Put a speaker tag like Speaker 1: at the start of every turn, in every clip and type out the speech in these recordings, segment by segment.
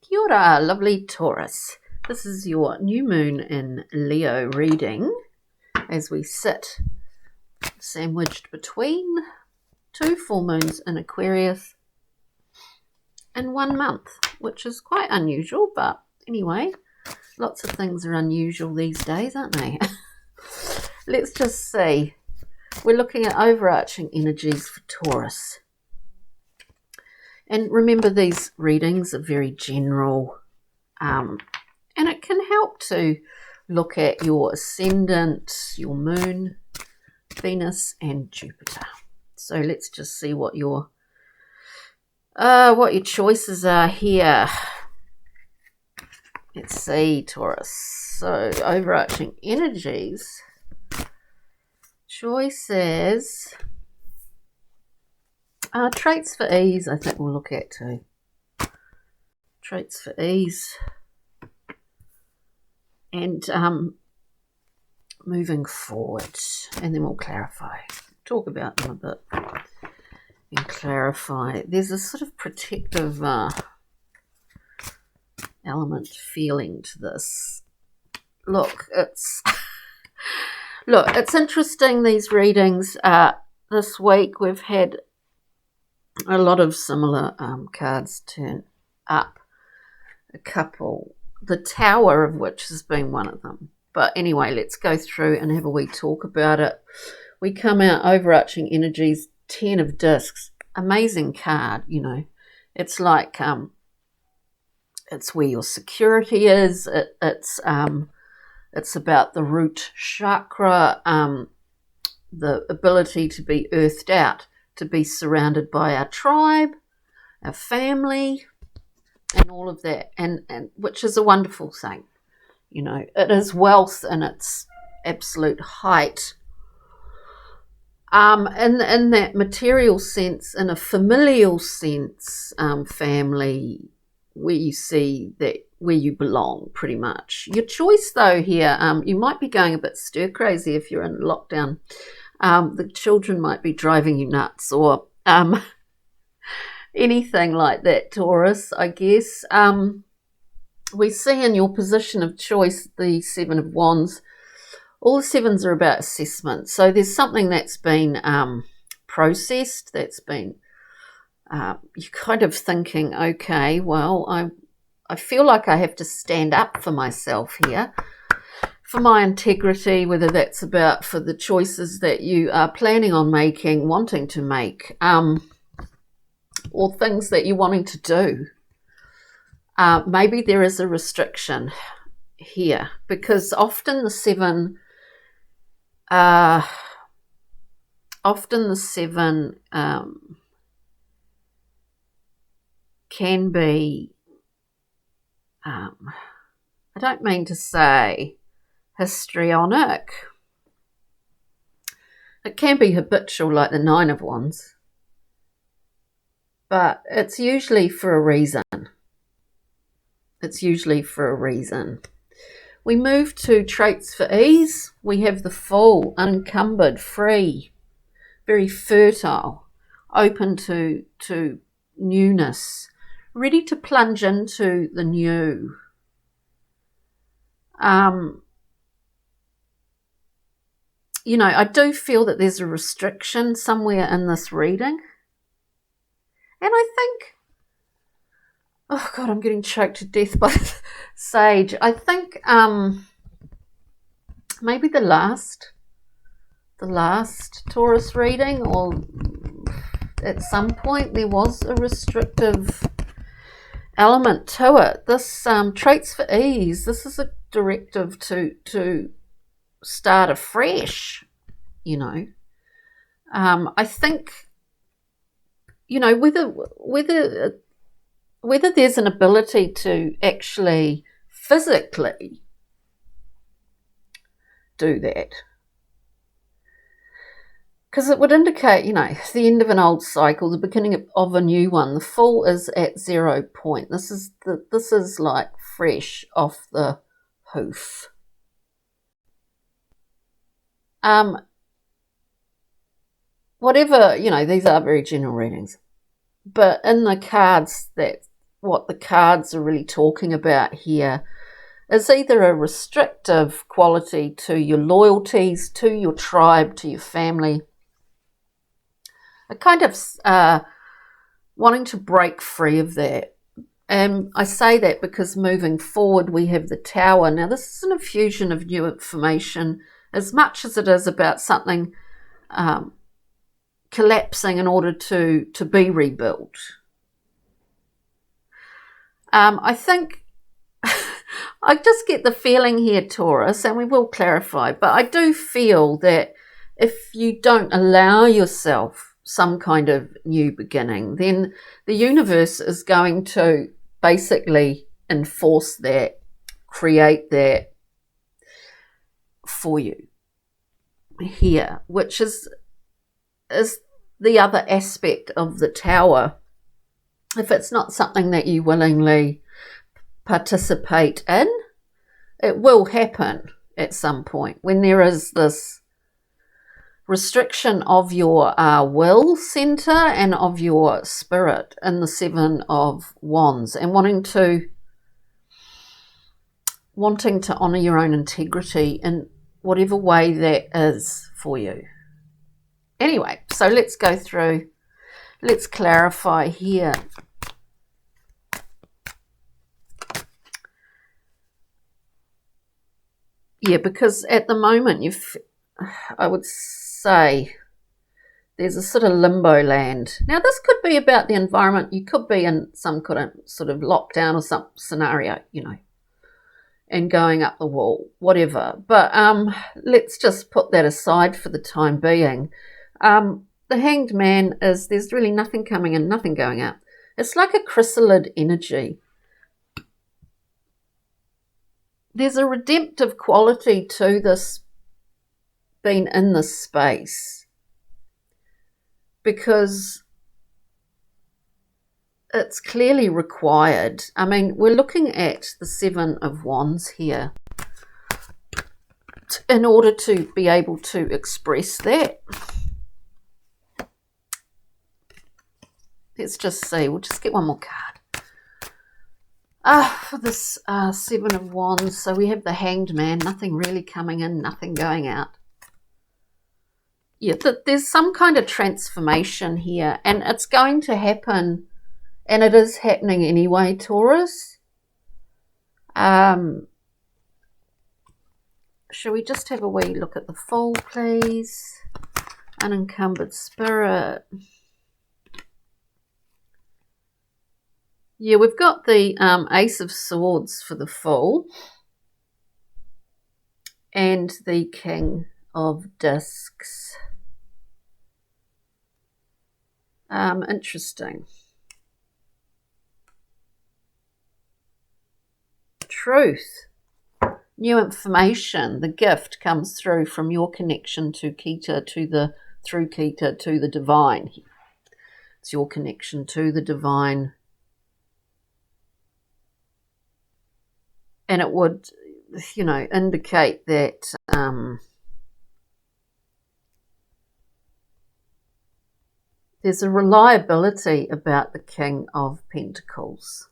Speaker 1: Kia ora, lovely Taurus. This is your new moon in Leo reading as we sit sandwiched between two full moons in Aquarius in 1 month, which is quite unusual, but anyway, lots of things are unusual these days, aren't they? Let's just see. We're looking at overarching energies for Taurus. And remember, these readings are very general, and it can help to look at your ascendant, your moon, Venus, and Jupiter. So let's just see what your choices are here. Let's see, Taurus. So overarching energies. Choices. Traits for ease, I think we'll look at too. Traits for ease. And moving forward. And then we'll clarify. Talk about them a bit. And clarify. There's a sort of protective element feeling to this. Look, it's interesting, these readings. This week we've had a lot of similar cards turn up. A couple, the Tower of which has been one of them. But anyway, let's go through and have a wee talk about it. We come out overarching energies, 10 of discs. Amazing card, you know. It's like it's where your security is. It's about the root chakra, the ability to be earthed out, to be surrounded by our tribe, our family, and all of that, and which is a wonderful thing. You know, it is wealth in its absolute height. In that material sense, in a familial sense, family, where you see that where you belong, pretty much. Your choice, though, here, you might be going a bit stir crazy if you're in lockdown. The children might be driving you nuts, or anything like that, Taurus, I guess. We see in your position of choice the 7 of Wands. All the 7s are about assessment. So there's something that's been processed, that's been, you're kind of thinking, okay, well, I feel like I have to stand up for myself here, for my integrity, whether that's about for the choices that you are planning on making, wanting to make, or things that you're wanting to do. Maybe there is a restriction here, because often the 7 can be, I don't mean to say histrionic. It can be habitual, like the 9 of Wands, but it's usually for a reason. It's usually for a reason. We move to traits for ease. We have the Fool, unencumbered, free, very fertile, open to newness, ready to plunge into the new. You know, I do feel that there's a restriction somewhere in this reading. And I think, oh God, I'm getting choked to death by the sage. I think maybe the last Taurus reading, or at some point there was a restrictive element to it. This traits for ease, this is a directive to start afresh, you know. I think, you know, whether there's an ability to actually physically do that, because it would indicate, you know, the end of an old cycle, the beginning of a new one. The Fool is at 0 point. This is like fresh off the hoof. Whatever, you know, these are very general readings, but in the cards that what the cards are really talking about here is either a restrictive quality to your loyalties, to your tribe, to your family, a kind of wanting to break free of that. And I say that because moving forward we have the Tower. Now this is an infusion of new information as much as it is about something collapsing in order to be rebuilt. I think I just get the feeling here, Taurus, and we will clarify, but I do feel that if you don't allow yourself some kind of new beginning, then the universe is going to basically enforce that, create that for you here, which is the other aspect of the Tower. If it's not something that you willingly participate in, it will happen at some point when there is this restriction of your will center and of your spirit in the Seven of Wands, and wanting to honor your own integrity in whatever way that is for you. Anyway, so let's go through, let's clarify here. Yeah, because at the moment I would say there's a sort of limbo land. Now this could be about the environment. You could be in some kind of sort of lockdown or some scenario, you know, and going up the wall, whatever. But let's just put that aside for the time being. The Hanged Man is, there's really nothing coming in, nothing going out. It's like a chrysalid energy. There's a redemptive quality to this being in this space, because it's clearly required. I mean, we're looking at the Seven of Wands here in order to be able to express that. Let's just see. We'll just get one more card. For this Seven of Wands, so we have the Hanged Man, nothing really coming in, nothing going out. Yeah, there's some kind of transformation here, and it's going to happen, and it is happening anyway, Taurus. Shall we just have a wee look at the Fool, please? Unencumbered Spirit. Yeah, we've got the Ace of Swords for the Fool and the King of Discs. Interesting. Truth. New information. The gift comes through from your connection to Kita, through Kita to the divine. It's your connection to the divine. And it would, you know, indicate that there's a reliability about the King of Pentacles.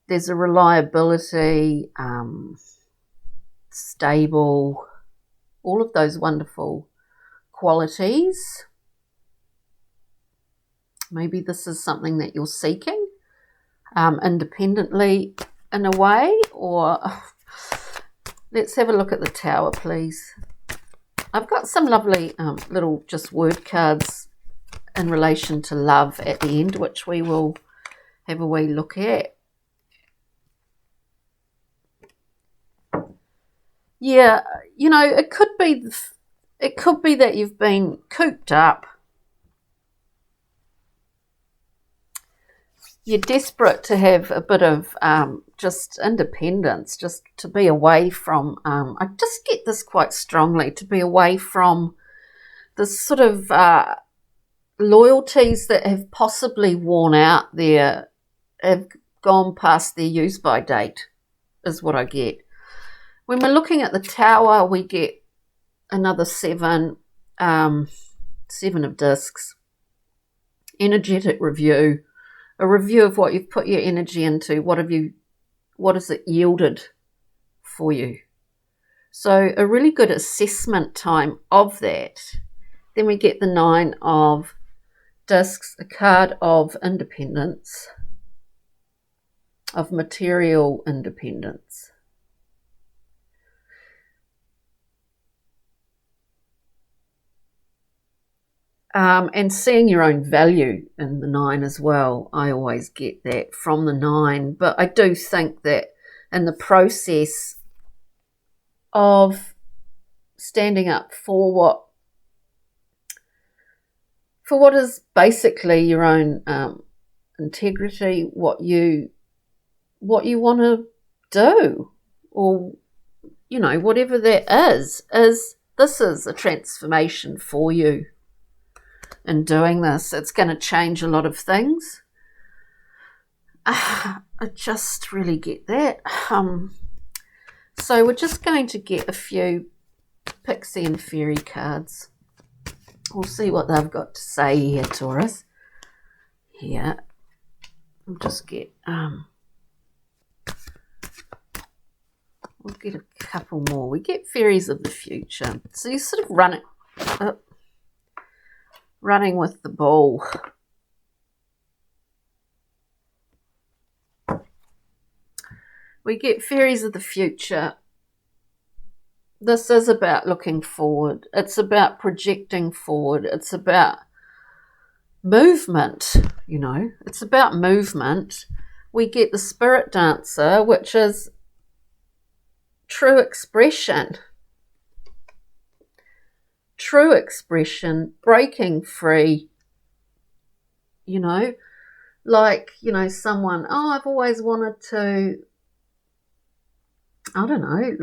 Speaker 1: There's a reliability, stable, all of those wonderful qualities. Maybe this is something that you're seeking independently in a way, or let's have a look at the Tower, please. I've got some lovely little just word cards in relation to love at the end, which we will have a wee look at. Yeah, you know, it could be that you've been cooped up. You're desperate to have a bit of just independence, just to be away from, I just get this quite strongly, to be away from the sort of loyalties that have possibly worn out there, have gone past their use-by date, is what I get. When we're looking at the Tower, we get another seven of discs, energetic review, a review of what you've put your energy into. What has it yielded for you? So a really good assessment time of that. Then we get the 9 of Discs, a card of independence, of material independence. And seeing your own value in the 9 as well. I always get that from the 9. But I do think that in the process of standing up for what is basically your own integrity, what you want to do, or whatever that is this is a transformation for you. In doing this, it's going to change a lot of things. I just really get that. So we're just going to get a few pixie and fairy cards. We'll see what they've got to say here, Taurus. Here, we'll just get we'll get a couple more. We get fairies of the future. So you sort of running with the ball. We get fairies of the future. This is about looking forward. It's about projecting forward. It's about movement, It's about movement. We get the spirit dancer, which is true expression. True expression, breaking free, someone, I've always wanted to, I don't know,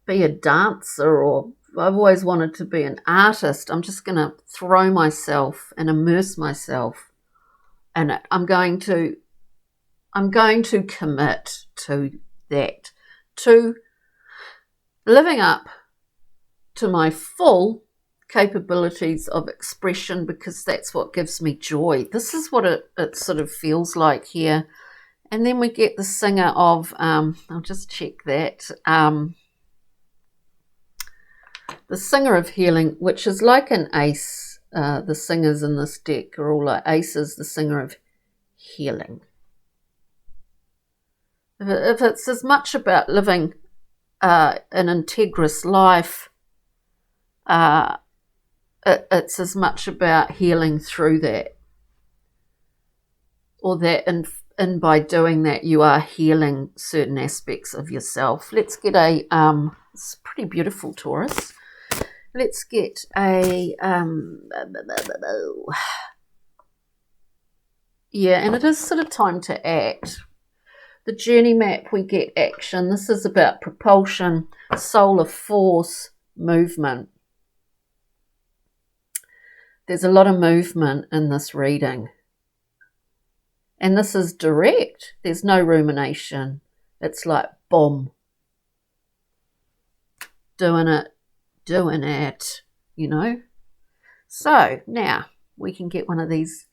Speaker 1: be a dancer, or I've always wanted to be an artist. I'm just going to throw myself and immerse myself in it. I'm going to commit to that, to living up to my full capabilities of expression, because that's what gives me joy. This is what it sort of feels like here. And then we get the singer of, I'll just check that, the singer of healing, which is like an ace. The singers in this deck are all like aces, the singer of healing. If it's as much about living an integrous life, it's as much about healing through that, or that and by doing that you are healing certain aspects of yourself. Let's get it's pretty beautiful, Taurus. Let's get a yeah, and it is sort of time to act. The journey map, we get action. This is about propulsion, solar force, movement. There's a lot of movement in this reading. And this is direct. There's no rumination. It's like, boom. Doing it. So now we can get one of these.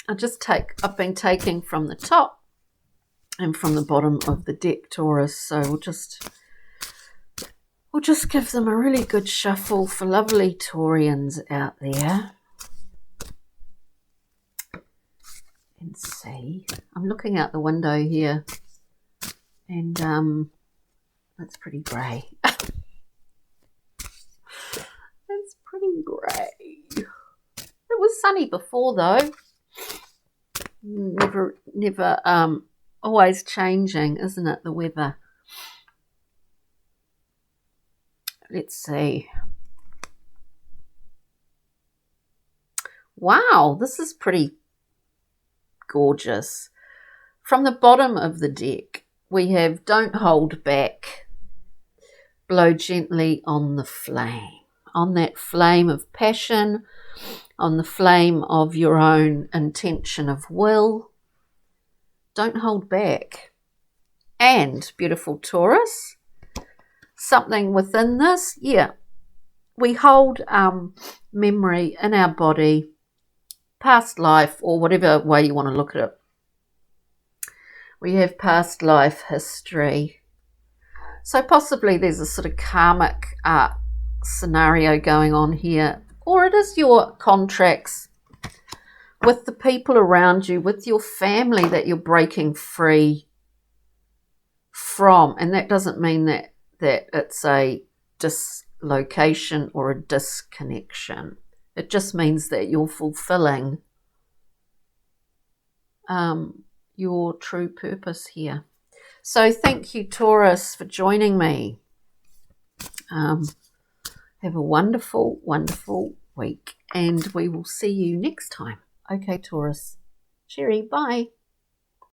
Speaker 1: I've been taking from the top and from the bottom of the deck, Taurus. So we'll just give them a really good shuffle for lovely Taurians out there. And see. I'm looking out the window here, and it's pretty grey. It's pretty grey. It was sunny before, though. Never always changing, isn't it, the weather? Let's see. Wow, this is pretty gorgeous. From the bottom of the deck, we have don't hold back. Blow gently on the flame, on that flame of passion, on the flame of your own intention of will. Don't hold back. And, beautiful Taurus, something within this, we hold memory in our body, past life, or whatever way you want to look at it. We have past life history. So possibly there's a sort of karmic scenario going on here, or it is your contracts with the people around you, with your family that you're breaking free from. And that doesn't mean that it's a dislocation or a disconnection. It just means that you're fulfilling your true purpose here. So thank you, Taurus, for joining me. Have a wonderful, wonderful week, and we will see you next time. Okay, Taurus. Cheery, bye.